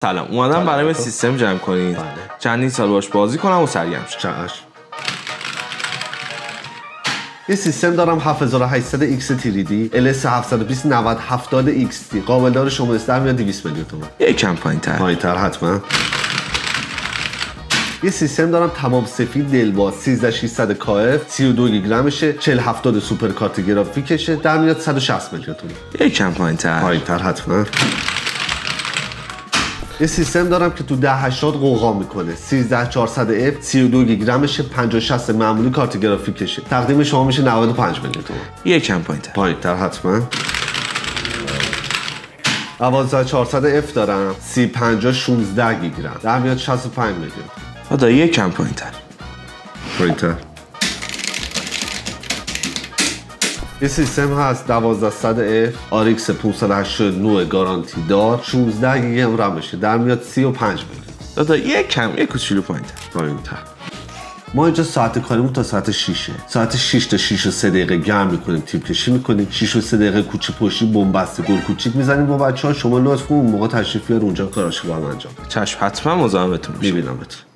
سلام، اومدم برای سیستم جمع کنید. چندین سال باش بازی کنم و سرگرم شم. یه سیستم دارم 7800 X TDD LS 720 90 70 XT قابل دار شما در میاد 200 میلیون تومان. یکم پایین‌تر حتما. یه سیستم دارم تمام سفید دلباز 13600 KF 32 گیگرمشه 4070 سوپر کارت گرافیکشه در میاد 160 میلیون تومان. یکم پایین‌تر حتما. یه سیستم دارم که تو 1080 قوقا میکنه 13400F 32 گیگرمشه 5060 معمولی کارت گرافیکشه تقدیم شما میشه 95 میلیون تومان. یکم پایین‌تر حتما. 12400F دارم 3050 16 گیگرم در میاد 65 میلیون. حالا یکم پایین‌تر. یه سیستم هست 1200F RX 589 گارانتی دار 16 گیگ رمشه در میاد 35 میلیون. دادا یک کوچولو پایین‌تر. ما اینجا ساعت کاریمون تا ساعت 6 ساعت 6 تا 6 و 3 دقیقه گرم میکنیم تیپ کشی میکنیم 6 و 3 دقیقه کوچه پشتی بنبسته گل کوچیک میزنیم با بچه‌ها. شما لطفاً اون موقع تشریف بیار اونجا کاراشو با هم انجام. چشم، حتما مزاحمتون میشم. میبینمت.